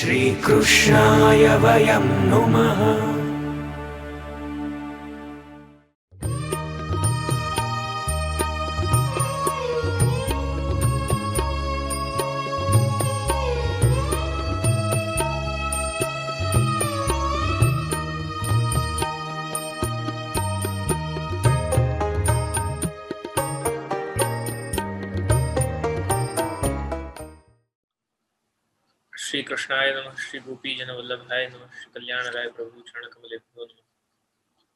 श्रीकृष्णाय वयं नुमः। श्री कृष्णाय नमः। श्री गोपी जन वल्लभाय नमः। श्री कल्याण राय प्रभु चरण कमलेभ्यो नमः।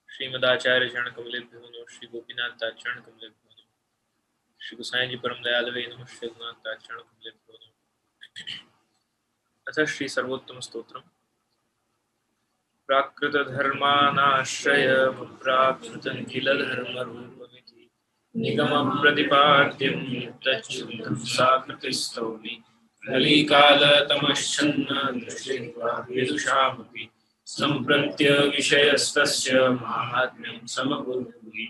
श्रीमदाचार्य चरण कमलेभ्यो नमः। श्री गोपीनाथ चरण कमलेभ्यो नमः। श्री गोसाई जी परम दयालवे नमः। श्री रघुनाथ चरण कमलेभ्यो नमः। अथ श्री सर्वोत्तम स्तोत्रम। प्राकृत धर्मानाश्रय प्राकृतं किल धर्म रूपमिति निगम प्रतिपाद्यं तच्चुतं साकृतिस्तौमि कलिकाल तमश्चन्न दृष्ट्वा विदुषामपि सम्प्रत्य विषयस्तस्य माहात्म्यं समकुर्वन्ति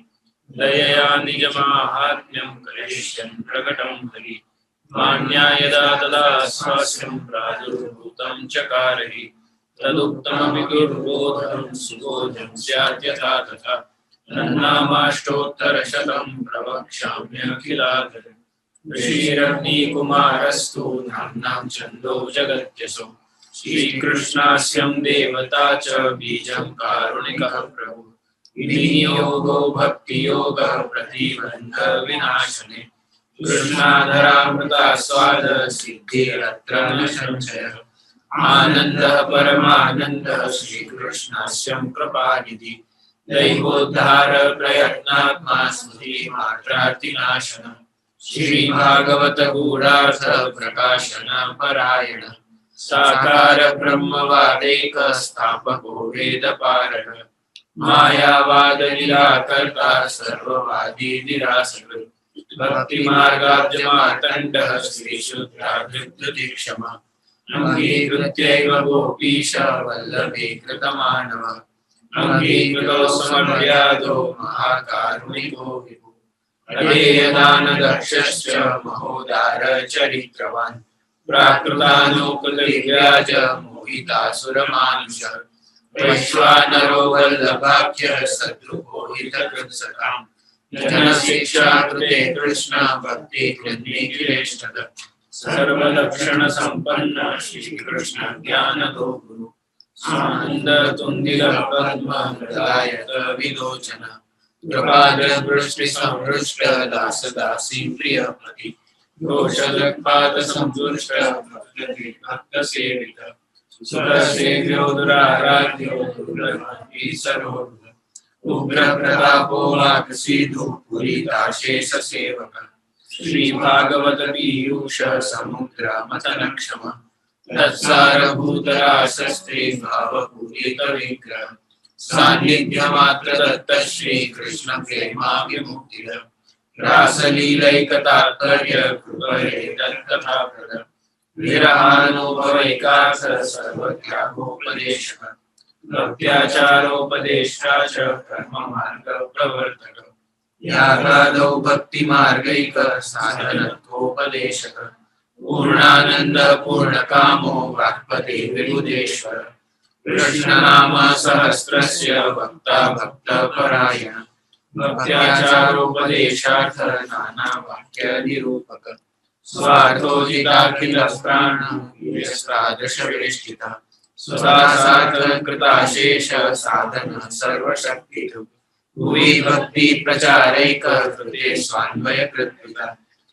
दयया निजमाहात्म्यं करिष्यन् प्रकटं हरि मान्या यदा तदा स्वास्यं प्रादुर्भूतं चकारहि तदुक्तमपि दुर्बोधं सुबोधं स्यात् यथा तथा तन्नामाष्टोत्तरशतं प्रवक्ष्याम्यखिलादरम् ऋषिरग्निकुमारस्तु नाम्नां छन्दो जगत्यसो श्रीकृष्णास्यं देवता च बीजं कारुणिकः प्रभु विनियोगो भक्तियोगः प्रतिबन्ध विनाशने कृष्णाधरामृता स्वाद सिद्धिरत्र न संशयः आनन्दः परमानन्दः श्रीकृष्णास्यं कृपानिधि दैवोद्धार प्रयत्नात्मा स्मृतिमात्रार्तिनाशनः श्रीभागवत गूढ़ार्थ प्रकाशन परायण साकार ब्रह्मवादेक स्थापको वेद पारण मायावाद निराकर्ता सर्ववादी निरासकृत् भक्ति मार्गाब्जमार्तण्डः श्रीशुद्धाधृतदीक्षमा अंगीकृत्यैव गोपीश वल्लभे कृतमानवः अंगीकृतो समव्याधो महाकारुणिको विभुः अधेयदानदक्षश्च महोदार चरित्रवान् प्राकृतानोपलव्याज मोहितासुरमानुषः वैश्वानरो वल्लभाख्य शत्रुको हितकृत्सताम् जनशिक्षा कृते कृष्ण भक्ति कृन्निखिलेष्टद सर्वलक्षण संपन्न श्रीकृष्ण ज्ञानदो गुरु स्वानंद तुंदिल पद्म हृदायत विलोचन कृपादृष्टि संहृष्ट दास दासी प्रिय पति दोषदपाद संतुष्ट भक्त सेवित सुर सेव्यो दुराराध्यो दुर्लभी सरोध उग्र प्रतापो वाक्सीधु पुरीताशेष सेवक श्री भागवत पीयूष समुद्र मतन क्षम तत्सारभूतराशस्त्री भावपूरित विग्रह सान्निध्य मात्र दत्त श्री कृष्ण प्रेमा विमुक्ति रासलीलैकतात्पर्य कृपये तत्कथा प्रद विरहानुभवैकास सर्वत्यागोपदेशः भक्त्याचारोपदेष्टा च कर्म मार्ग प्रवर्तक यागादौ भक्ति मार्गैक साधनत्वोपदेशक पूर्णानंद पूर्णकामो वाक्पति विबुधेश्वर कृष्णनाम सहस्रस्य वक्ता भक्त परायण भक्त्याचारोपदेशार्थ नाना वाक्य निरूपक स्वार्थोजिताखिल प्राण यस्तादृश वेष्टिता स्वदासात् कृताशेष साधन सर्वशक्ति भुवि भक्ति प्रचारैक कृते स्वान्वय कृत्पिता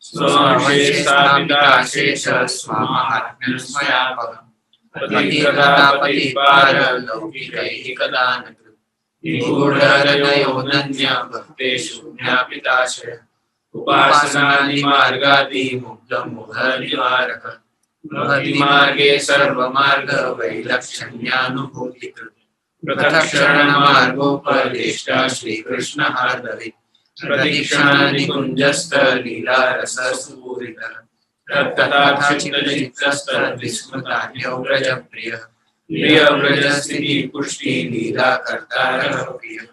स्वशेषापिताशेष स्वामात्म्यं स्वयापः पतिपार लौकिकैः कदानकृत् निगूढहृदयोऽनन्य भक्तेषु ज्ञापिताशय उपासनादिमार्गादि मुग्धमोहनिवारक भक्तिमार्गे सर्वमार्ग वैलक्षण्यानुभूतिकृत् प्रदक्षिणमार्गोपदेष्टा श्रीकृष्ण हार्दवे प्रदक्षिणानिकुञ्जस्थ लीलारसस्फूरितः तत्कथाचित्तचित्तस्तद्विस्मृतान्यो व्रजप्रियः प्रियव्रजस्थिति पुष्टि लीला कर्तारः प्रियः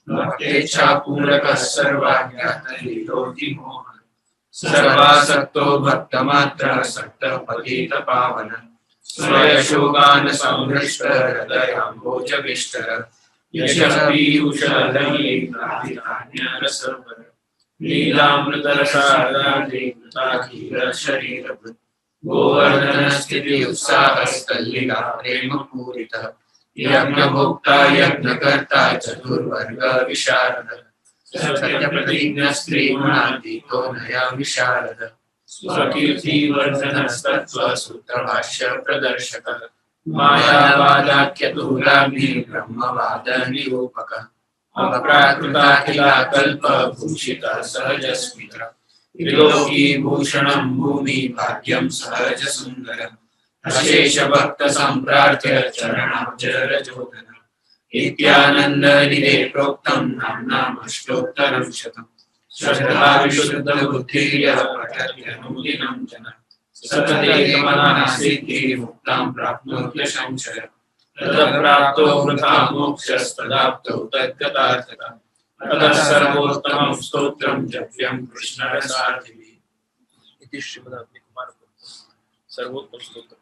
भक्तेच्छापूरकः सर्वाज्ञातलीलोति मोहः सर्वासक्तो भक्तमात्र सक्तः पतितपावन स्वयशोकान् संहृष्ट हृदयाम्भोजविष्टर यशः पीयूषलहरी प्राधिकान्यरसवर लीलामृतरसादाधिकृताखिलशरीरभृत् गोवर्धनस्थिति उत्साहस्तल्लीला प्रेमपूरितः यज्ञभोक्ता यज्ञकर्ता चतुर्वर्ग विशारद सत्यप्रतिज्ञ स्त्रीगुणातीतो नया विशारद स्वकीर्तिवर्धनस्तत्त्वसूत्रभाष्य प्रदर्शकः मायावादाख्यतुलाग्नि ब्रह्मवाद निरूपकः अप्राकृताखिलाकल्पभूषितः सहजस्मितः त्रिलोकीभूषणं भूमि भाग्यं सहजसुन्दरम् अशेषभक्तसम्प्रार्थ्य चरणाब्जरजोधनम् इत्यानन्दनिधे प्रोक्तं नाम्नामष्टोत्तरं शतम् श्रद्धा विशुद्धबुद्धिर्यः पठत्यनुदिनं जनः सततेकमनः सिद्धिमुक्तां प्राप्नोत्य संशयः तदप्राप्तो वृथा मोक्षस्तदाप्तो तद्गतार्थता अतः सर्वोत्तमं स्तोत्रं जप्यं कृष्णरसार्थिभिः इति श्रीमदाग्निकुमार सर्वोत्तम स्तोत्र।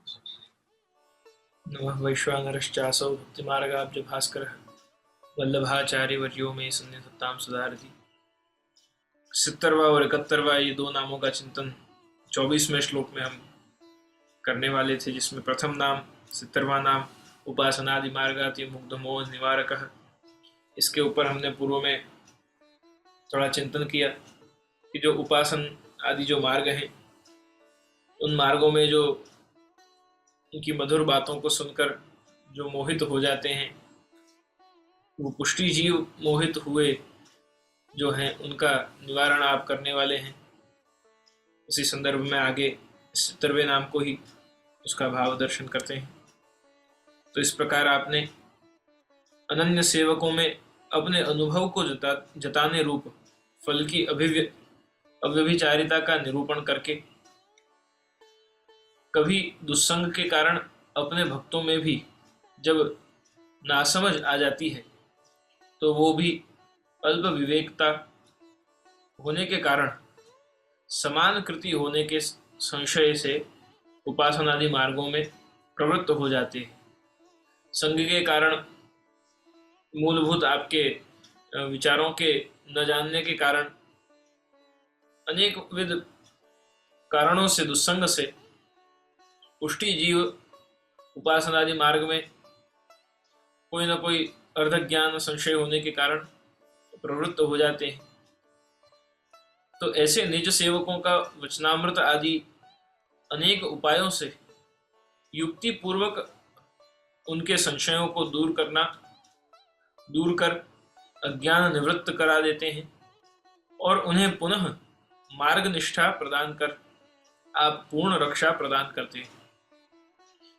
नमः वैश्वानरश्चासौ भक्तिमार्गाब्ज भास्करः वल्लभाचार्यवर्यो में सन्निधत्तां सुधारति। 70वां और 71वां ये दो नामों का चिंतन 24वें श्लोक में हम करने वाले थे, जिसमें प्रथम नाम 70वां नाम उपासनादि मार्गाति मुग्ध मोह निवारकः। इसके ऊपर हमने पूर्व में थोड़ा चिंतन किया कि जो उपासन आदि जो मार्ग हैं, उन मार्गों में जो उनकी मधुर बातों को सुनकर जो मोहित हो जाते हैं, वो पुष्टि जीव मोहित हुए जो हैं, उनका निवारण आप करने वाले हैं। उसी संदर्भ में आगे 70वें नाम को ही उसका भाव दर्शन करते हैं। तो इस प्रकार आपने अनन्य सेवकों में अपने अनुभव को जताने रूप फल की अव्यभिचारिता का निरूपण करके कभी दुस्संग के कारण अपने भक्तों में भी जब नासमझ आ जाती है, तो वो भी अल्प विवेकता होने के कारण समान कृति होने के संशय से उपासना आदि मार्गों में प्रवृत्त हो जाते हैं। संग के कारण, मूलभूत आपके विचारों के न जानने के कारण, अनेक विध कारणों से, दुस्संग से पुष्टि जीव उपासना आदि मार्ग में कोई न कोई अर्धज्ञान संशय होने के कारण प्रवृत्त हो जाते हैं। तो ऐसे निज सेवकों का वचनामृत आदि अनेक उपायों से युक्ति पूर्वक उनके संशयों को दूर कर अज्ञान निवृत्त करा देते हैं और उन्हें पुनः मार्ग निष्ठा प्रदान कर आप पूर्ण रक्षा प्रदान करते हैं।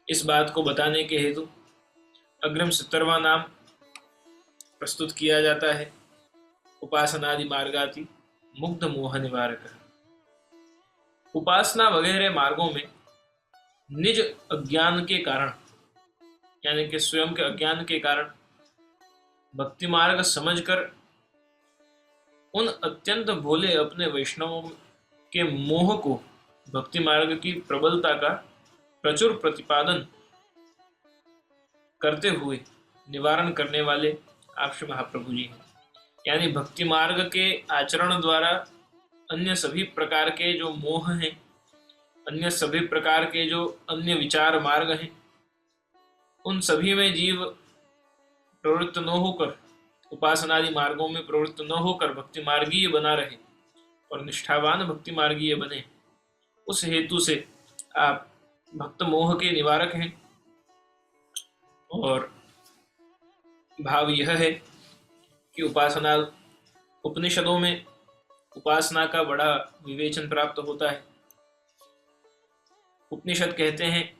इस बात को बताने के हेतु अग्रिम 70वां नाम प्रस्तुत किया जाता है, उपासनादि मार्गाति मुग्ध मोह निवारक। उपासना वगैरह मार्गों में निज अज्ञान के कारण, यानी कि स्वयं के अज्ञान के कारण भक्ति मार्ग समझकर उन अत्यंत भोले अपने वैष्णवों के मोह को भक्ति मार्ग की प्रबलता का प्रचुर प्रतिपादन करते हुए निवारण करने वाले आप श्री महाप्रभु जी हैं। यानी भक्ति मार्ग के आचरण द्वारा अन्य सभी प्रकार के जो मोह हैं, अन्य सभी प्रकार के जो अन्य विचार मार्ग हैं, उन सभी में जीव प्रवृत्त न होकर, उपासनादि मार्गों में प्रवृत्त न होकर भक्ति मार्गीय बना रहे और निष्ठावान भक्ति मार्गीय बने, उस हेतु से आप भक्त मोह के निवारक हैं। और भाव यह है कि उपासना उपनिषदों में उपासना का बड़ा विवेचन प्राप्त होता है। उपनिषद कहते हैं,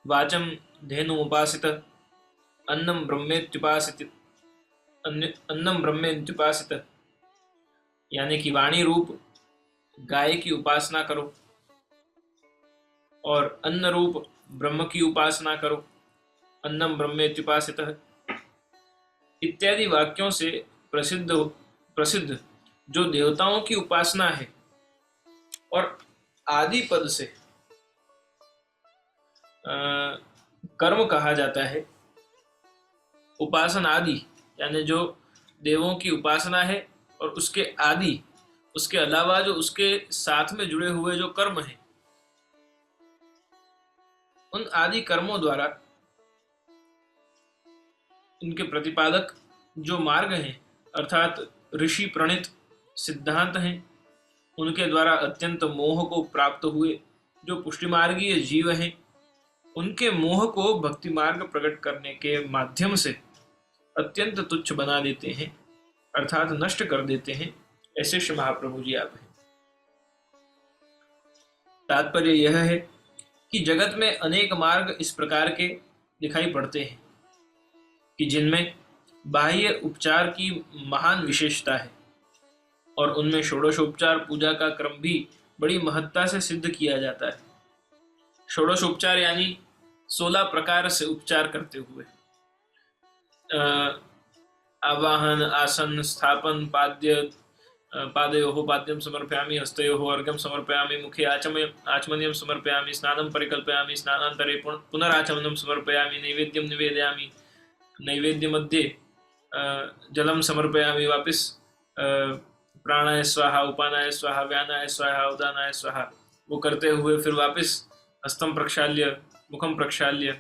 वाचम धेनु उपासित अन्नम ब्रह्मेत्युपासित, यानी कि वाणी रूप गाय की उपासना करो और अन्न रूप ब्रह्म की उपासना करो, अन्नम ब्रह्मेत्युपासित इत्यादि वाक्यों से प्रसिद्ध जो देवताओं की उपासना है और आदि पद से कर्म कहा जाता है। उपासना आदि यानी जो देवों की उपासना है और उसके आदि, उसके अलावा जो उसके साथ में जुड़े हुए जो कर्म हैं, उन आदि कर्मों द्वारा उनके प्रतिपादक जो मार्ग हैं अर्थात ऋषि प्रणीत सिद्धांत हैं, उनके द्वारा अत्यंत मोह को प्राप्त हुए जो पुष्टिमार्गीय जीव हैं, उनके मोह को भक्ति मार्ग प्रकट करने के माध्यम से अत्यंत तुच्छ बना देते हैं अर्थात नष्ट कर देते हैं। ऐसे श्री महाप्रभु जी आप हैं। तात्पर्य यह है कि जगत में अनेक मार्ग इस प्रकार के दिखाई पड़ते हैं कि जिनमें बाह्य उपचार की महान विशेषता है और उनमें षोडशोपचार पूजा का क्रम भी बड़ी महत्ता से सिद्ध किया जाता है। षोडशोपचार यानी 16 प्रकार से उपचार करते हुए आवाहन, आसन, स्थापन, पादयोः पाद्यं समर्पयामि, हस्तयोः अर्घ्यं समर्पयामि, मुखे आचमनीयं समर्पयामि, स्नानं परिकल्पयामि, स्नानान्तरे पुनराचमनं समर्पयामि, नैवेद्यं निवेदयामि, नैवेद्य मध्ये जलं समर्पयामि, वापस प्राणाय स्वाहा, उपानाय स्वाहा, व्यानाय स्वाहा, उदानाय स्वाहा, वो करते हुए फिर वापस हस्तं प्रक्षाल्य, मुखं प्रक्षाल्य,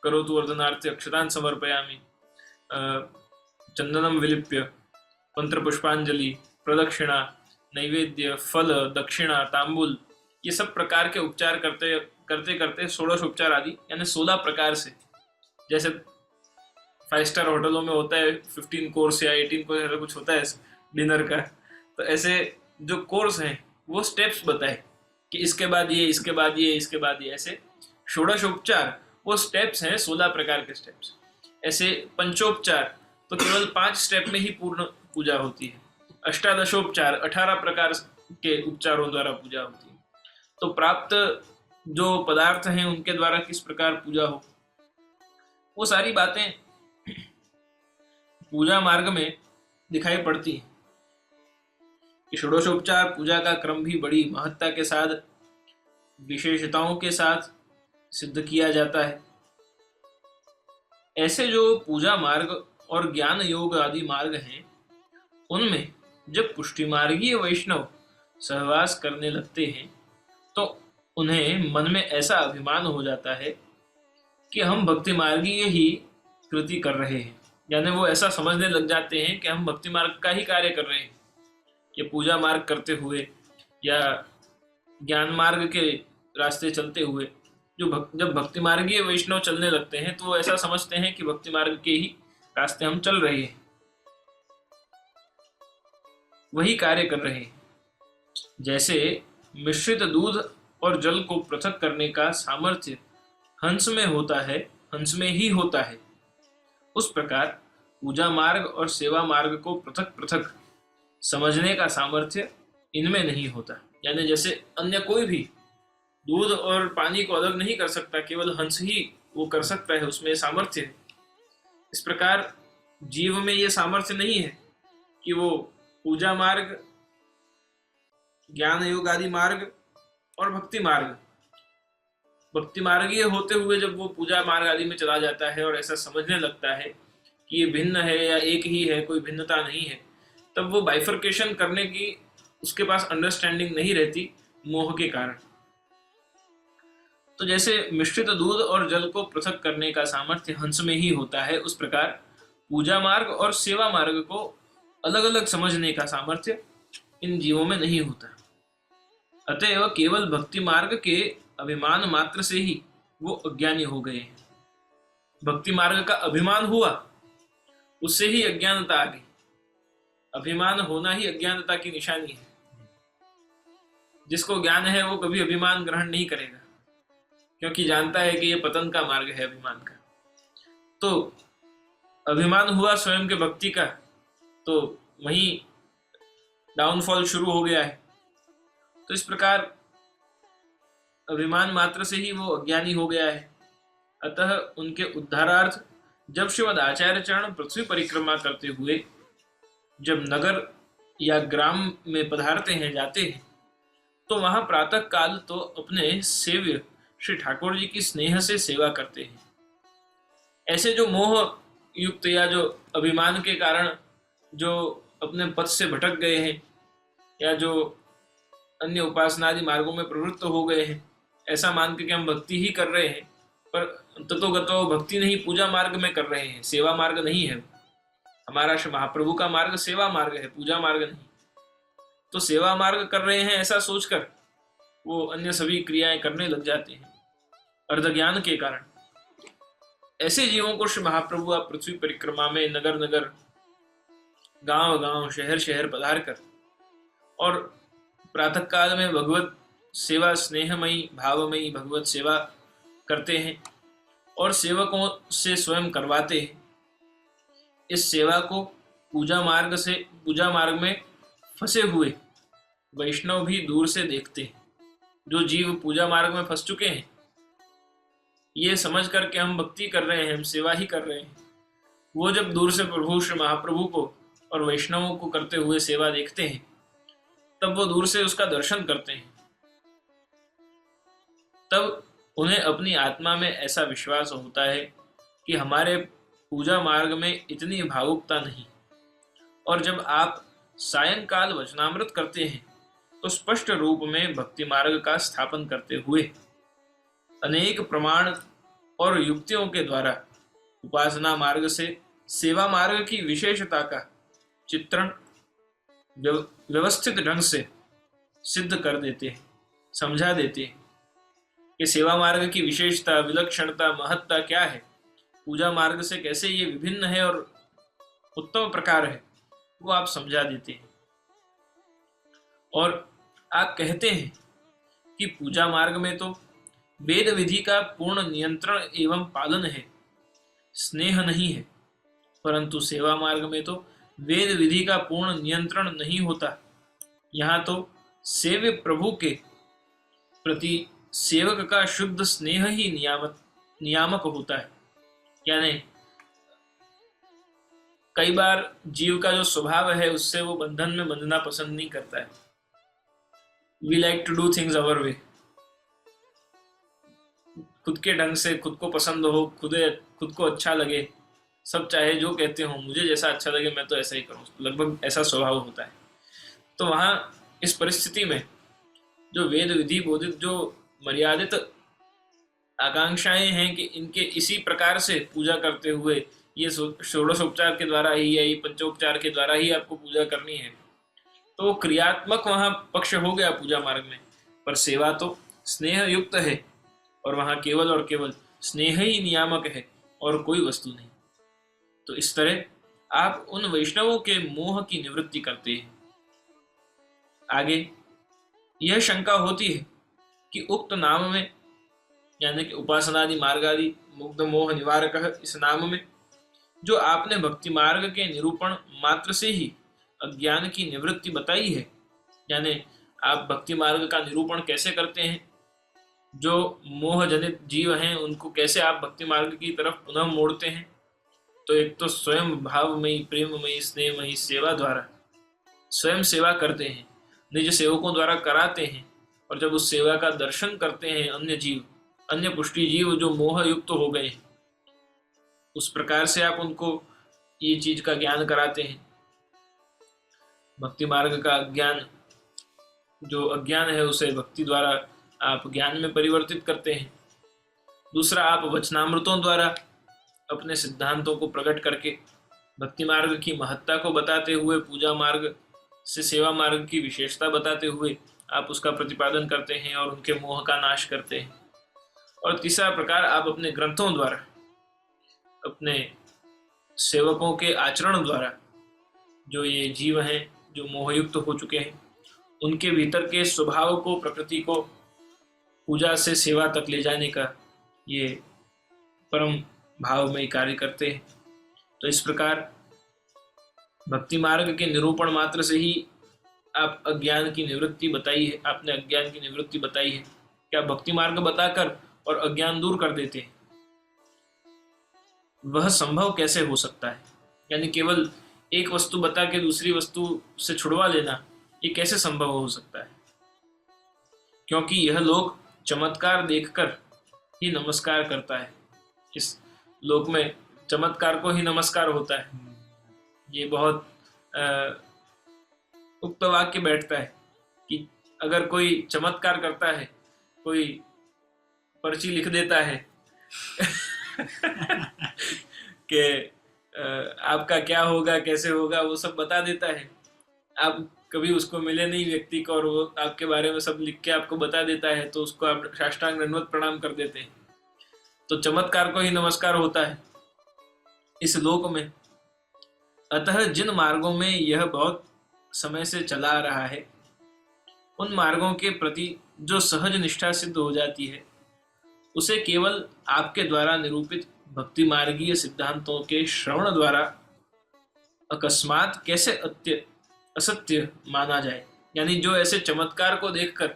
करोतु वर्धनार्थे अक्षतान् समर्पयामि, चंदनम विलिप्य, मंत्र पुष्पांजलि, प्रदक्षिणा, नैवेद्य, फल, दक्षिणा, तांबुल, ये सब प्रकार के उपचार करते करते करते षोडश उपचार आदि यानी 16 प्रकार से, जैसे 5 स्टार होटलों में होता है 15 कोर्स या 18 कोर्स ऐसा कुछ होता है डिनर का, तो ऐसे जो कोर्स हैं वो स्टेप्स बताए कि इसके बाद ये, इसके बाद ये, इसके बाद ये, ऐसे षोडशोपचार वो स्टेप्स हैं, 16 प्रकार के स्टेप्स। ऐसे पंचोपचार तो केवल 5 स्टेप में ही पूर्ण पूजा होती है। अष्टादशोपचार 18 प्रकार के उपचारों द्वारा पूजा होती है। तो प्राप्त जो पदार्थ हैं उनके द्वारा किस प्रकार पूजा हो, वो सारी बातें पूजा मार्ग में दिखाई पड़ती है। षोडशोपचार पूजा का क्रम भी बड़ी महत्ता के साथ, विशेषताओं के साथ सिद्ध किया जाता है। ऐसे जो पूजा मार्ग और ज्ञान योग आदि मार्ग हैं, उनमें जब पुष्टि मार्गीय वैष्णव सहवास करने लगते हैं तो उन्हें मन में ऐसा अभिमान हो जाता है कि हम भक्ति मार्गीय ही कृति कर रहे हैं, यानी वो ऐसा समझने लग जाते हैं कि हम भक्ति मार्ग का ही कार्य कर रहे हैं। ये पूजा मार्ग करते हुए या ज्ञान मार्ग के रास्ते चलते हुए जब भक्ति मार्गीय वैष्णव चलने लगते हैं तो वो ऐसा समझते हैं कि भक्ति मार्ग के ही रास्ते हम चल रहे हैं, वही कार्य कर रहे हैं। जैसे मिश्रित दूध और जल को पृथक करने का सामर्थ्य हंस में होता है, हंस में ही होता है, उस प्रकार पूजा मार्ग और सेवा मार्ग को पृथक पृथक समझने का सामर्थ्य इनमें नहीं होता। यानी जैसे अन्य कोई भी दूध और पानी को अलग नहीं कर सकता, केवल हंस ही वो कर सकता है, उसमें सामर्थ्य है। इस प्रकार जीव में ये सामर्थ्य नहीं है कि वो पूजा मार्ग, ज्ञान योग आदि मार्ग और भक्ति मार्गीय होते हुए जब वो पूजा मार्ग आदि में चला जाता है और ऐसा समझने लगता है कि ये भिन्न है या एक ही है, कोई भिन्नता नहीं है, तब वो बाइफर्केशन करने की उसके पास अंडरस्टैंडिंग नहीं रहती मोह के कारण। तो जैसे मिश्रित दूध और जल को पृथक करने का सामर्थ्य हंस में ही होता है, उस प्रकार पूजा मार्ग और सेवा मार्ग को अलग अलग समझने का सामर्थ्य इन जीवों में नहीं होता। अतएव केवल भक्ति मार्ग के अभिमान मात्र से ही वो अज्ञानी हो गए हैं। भक्ति मार्ग का अभिमान हुआ, उससे ही अज्ञानता आ गई। अभिमान होना ही अज्ञानता की निशानी है। जिसको ज्ञान है वो कभी अभिमान ग्रहण नहीं करेगा, क्योंकि जानता है कि ये पतन का मार्ग है अभिमान का। तो अभिमान हुआ स्वयं के भक्ति का, तो वहीं डाउनफॉल शुरू हो गया है। तो इस प्रकार अभिमान मात्र से ही वो अज्ञानी हो गया है। अतः उनके उद्धारार्थ जब श्रीमद आचार्य चरण पृथ्वी परिक्रमा करते हुए जब नगर या ग्राम में पधारते हैं, जाते हैं, तो वहां प्रातः काल तो अपने सेव्य श्री ठाकुर जी की स्नेह से सेवा करते हैं। ऐसे जो मोह युक्त या जो अभिमान के कारण जो अपने पथ से भटक गए हैं या जो अन्य उपासना आदि मार्गों में प्रवृत्त हो गए हैं, ऐसा मान के कि हम भक्ति ही कर रहे हैं, पर ततोगतो भक्ति नहीं, पूजा मार्ग में कर रहे हैं, सेवा मार्ग नहीं है। हमारा महाप्रभु का मार्ग सेवा मार्ग है, पूजा मार्ग नहीं। तो सेवा मार्ग कर रहे हैं ऐसा सोचकर वो अन्य सभी क्रियाएं करने लग जाते हैं अर्धज्ञान के कारण। ऐसे जीवों को श्री महाप्रभु आप पृथ्वी परिक्रमा में नगर नगर, गांव गांव, शहर शहर पधार कर और प्रातः काल में भगवत सेवा, स्नेहमयी भावमयी भगवत सेवा करते हैं और सेवकों से स्वयं करवाते हैं। इस सेवा को पूजा मार्ग में फंसे हुए वैष्णव भी दूर से देखते हैं। जो जीव पूजा मार्ग में फंस चुके हैं, ये समझ करके हम भक्ति कर रहे हैं, हम सेवा ही कर रहे हैं, वो जब दूर से प्रभु श्री महाप्रभु को और वैष्णवों को करते हुए सेवा देखते हैं, तब वो दूर से उसका दर्शन करते हैं। तब उन्हें अपनी आत्मा में ऐसा विश्वास होता है कि हमारे पूजा मार्ग में इतनी भावुकता नहीं। और जब आप सायंकाल वचनामृत करते हैं तो स्पष्ट रूप में भक्ति मार्ग का स्थापन करते हुए अनेक प्रमाण और युक्तियों के द्वारा उपासना मार्ग से सेवा मार्ग की विशेषता का चित्रण व्यवस्थित ढंग से सिद्ध कर देते हैं, समझा देते हैं कि सेवा मार्ग की विशेषता, विलक्षणता, महत्ता क्या है, पूजा मार्ग से कैसे ये विभिन्न है और उत्तम प्रकार है, वो आप समझा देते हैं। और आप कहते हैं कि पूजा मार्ग में तो वेद विधि का पूर्ण नियंत्रण एवं पालन है, स्नेह नहीं है, परंतु सेवा मार्ग में तो वेद विधि का पूर्ण नियंत्रण नहीं होता। यहाँ तो सेव्य प्रभु के प्रति सेवक का शुद्ध स्नेह ही नियामक होता है। यानी कई बार जीव का जो स्वभाव है उससे वो बंधन में बंधना पसंद नहीं करता है। We like to do things our way, खुद के ढंग से, खुद को पसंद हो, खुद को अच्छा लगे, सब चाहे जो कहते हो, मुझे जैसा अच्छा लगे मैं तो ऐसा ही करूँ, लगभग ऐसा स्वभाव होता है। तो वहाँ इस परिस्थिति में जो वेद विधि बोधित जो मर्यादित आकांक्षाएं हैं कि इनके इसी प्रकार से पूजा करते हुए ये षोडशोपचार के द्वारा ही या ये पंचोपचार के द्वारा ही आपको पूजा करनी है, तो क्रियात्मक वहाँ पक्ष हो गया पूजा मार्ग में, पर सेवा तो स्नेह युक्त है और वहाँ केवल और केवल स्नेह ही नियामक है और कोई वस्तु नहीं। तो इस तरह आप उन वैष्णवों के मोह की निवृत्ति करते हैं। आगे यह शंका होती है कि उक्त नाम में, यानी कि उपासनादि मार्गादि मुग्ध मोह निवारक, इस नाम में जो आपने भक्ति मार्ग के निरूपण मात्र से ही अज्ञान की निवृत्ति बताई है, यानी आप भक्ति मार्ग का निरूपण कैसे करते हैं, जो मोह जनित जीव हैं उनको कैसे आप भक्ति मार्ग की तरफ पुनः मोड़ते हैं। तो एक तो स्वयं भावमयी, प्रेममयी, स्नेहमयी सेवा द्वारा स्वयं सेवा करते हैं, निज सेवकों द्वारा कराते हैं, और जब उस सेवा का दर्शन करते हैं अन्य जीव, अन्य पुष्टि जीव जो मोह युक्त हो गए हैं, उस प्रकार से आप उनको ये चीज का ज्ञान कराते हैं। भक्ति मार्ग का ज्ञान, जो अज्ञान है उसे भक्ति द्वारा आप ज्ञान में परिवर्तित करते हैं। दूसरा, आप वचनामृतों द्वारा अपने सिद्धांतों को प्रकट करके भक्ति मार्ग की महत्ता को बताते हुए, पूजा मार्ग से सेवा मार्ग की विशेषता बताते हुए आप उसका प्रतिपादन करते हैं और उनके मोह का नाश करते हैं। और तीसरा प्रकार, आप अपने ग्रंथों द्वारा, अपने सेवकों के आचरण द्वारा, जो ये जीव हैं जो मोहयुक्त हो चुके हैं, उनके भीतर के स्वभाव को, प्रकृति को पूजा से सेवा तक ले जाने का ये परम भाव में कार्य करते हैं। तो इस प्रकार भक्ति मार्ग के निरूपण मात्र से ही आप अज्ञान की निवृत्ति बताई है, आपने अज्ञान की निवृत्ति बताई है। क्या भक्ति मार्ग बताकर और अज्ञान दूर कर देते हैं? वह संभव कैसे हो सकता है? यानी केवल एक वस्तु बता के दूसरी वस्तु से छुड़वा लेना, ये कैसे संभव हो सकता है? क्योंकि यह लोग चमत्कार देखकर ही नमस्कार करता है। इस लोक में चमत्कार को ही नमस्कार होता है। ये बहुत उक्त वाक्य बैठता है कि अगर कोई चमत्कार करता है, कोई पर्ची लिख देता है कि आपका क्या होगा, कैसे होगा, वो सब बता देता है, आप कभी उसको मिले नहीं व्यक्ति को और वो आपके बारे में सब लिख के आपको बता देता है, तो उसको आप साष्टांग दंडवत प्रणाम कर देते हैं। तो चमत्कार को ही नमस्कार होता है इस लोक में। अतः जिन मार्गों में यह बहुत समय से चला आ रहा है, उन मार्गों के प्रति जो सहज निष्ठा सिद्ध हो जाती है, उसे केवल आपके द्वारा निरूपित भक्ति मार्गीय सिद्धांतों के श्रवण द्वारा अकस्मात कैसे असत्य माना जाए। यानी जो ऐसे चमत्कार को देखकर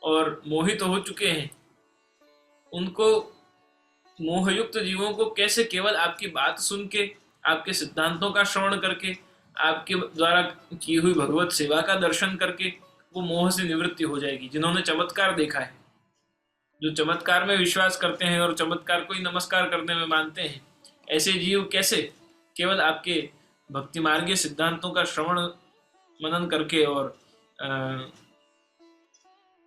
और मोहित हो चुके हैं, उनको, मोहयुक्त जीवों को कैसे केवल आपकी बात सुन के, आपके सिद्धांतों का श्रवण करके, आपके द्वारा की हुई भगवत सेवा का दर्शन करके वो मोह से निवृत्ति हो जाएगी। जिन्होंने चमत्कार देखा है, जो चमत्कार में विश्वास करते हैं और चमत्कार को ही नमस्कार करने में मानते हैं, ऐसे जीव कैसे केवल आपके भक्ति मार्गीय सिद्धांतों का श्रवण मनन करके और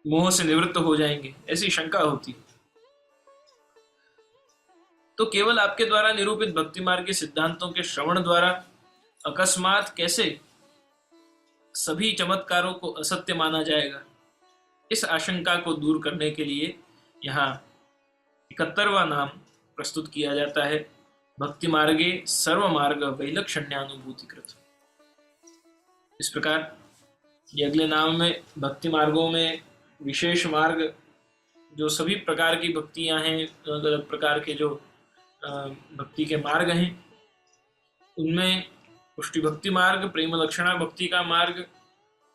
मोह से निवृत्त हो जाएंगे, ऐसी शंका होती। तो केवल आपके द्वारा निरूपित भक्ति मार्ग के सिद्धांतों के श्रवण द्वारा अकस्मात कैसे सभी चमत्कारों को असत्य माना जाएगा, इस आशंका को दूर करने के लिए यहाँ 71वां नाम प्रस्तुत किया जाता है, भक्ति मार्गे सर्व मार्ग वैलक्षण्यानुभूतिकृत। इस प्रकार ये अगले नाम में भक्ति मार्गों में विशेष मार्ग, जो सभी प्रकार की भक्तियां हैं, अलग अलग प्रकार के जो भक्ति के मार्ग हैं, उनमें पुष्टि भक्ति मार्ग, प्रेम लक्षणा भक्ति का मार्ग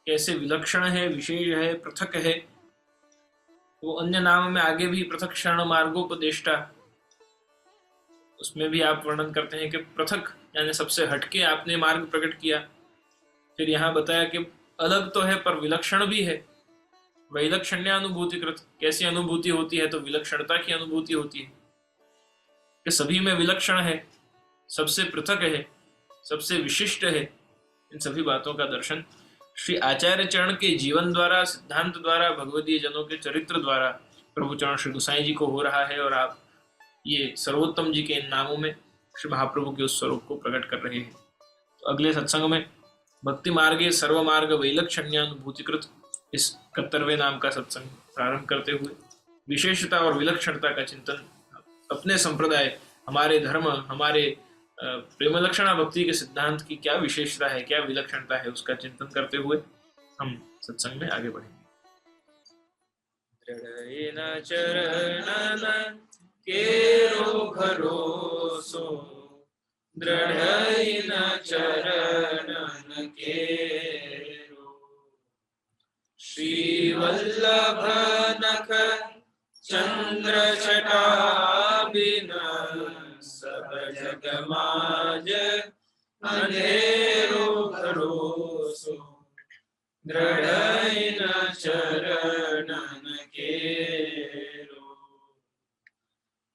कैसे विलक्षण है, विशेष है, पृथक है, वो अन्य नाम में आगे भी पृथक शरण मार्गोपदेष्टा, उसमें भी आप वर्णन करते हैं कि पृथक यानी सबसे हटके आपने मार्ग प्रकट किया। फिर यहाँ बताया कि अलग तो है पर विलक्षण भी है, वैलक्षण्यानुभूतिकृत। कैसी अनुभूति होती है? तो विलक्षणता की अनुभूति होती है कि सभी में विलक्षण है, सबसे पृथक है, सबसे विशिष्ट है। इन सभी बातों का दर्शन श्री आचार्य चरण के जीवन द्वारा, सिद्धांत द्वारा, भगवदीय जनों के चरित्र द्वारा प्रभु चरण श्री गोसाई जी को हो रहा है, और आप ये सर्वोत्तम जी के इन नामों में श्री महाप्रभु के उस स्वरूप को प्रकट कर रहे हैं। तो अगले सत्संग में भक्ति मार्गे सर्व मार्ग वैलक्षण्यानुभूतिकृत इस 71वें नाम का सत्संग प्रारंभ करते हुए विशेषता और विलक्षणता का चिंतन, अपने संप्रदाय, हमारे धर्म, हमारे प्रेम लक्षणा भक्ति के सिद्धांत की क्या विशेषता है, क्या विलक्षणता है, उसका चिंतन करते हुए हम सत्संग में आगे बढ़ेंगे। दृढ़ चरणन केरो भरोसो, दृढ़ चरणन केरो, श्री वल्लभ नख चंद्र छटा बिना सब जग माज अंधेरो भरोसो, दृढ़ चरणन केरो,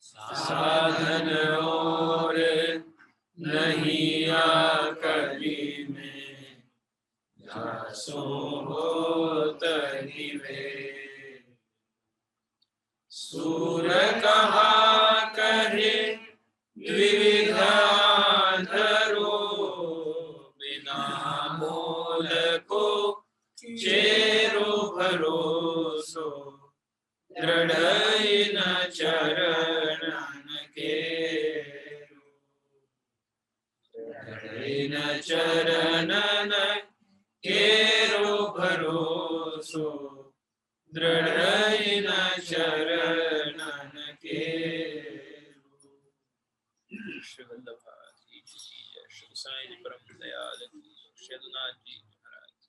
साधन और नहीं आकली में, जासो होत ही वे, सूर कहा कहे द्विविधा धरो, बिना मोल को चेरो भरोसो, दृढ़ चरणन केरो, दृढ़ चरणन केरो भरोसो, दृढ़ चरणन केरो। श्री वल्लभ जी की जय, श्री गोसाई जी परम दयाल की, श्री यदुनाथ जी महाराज।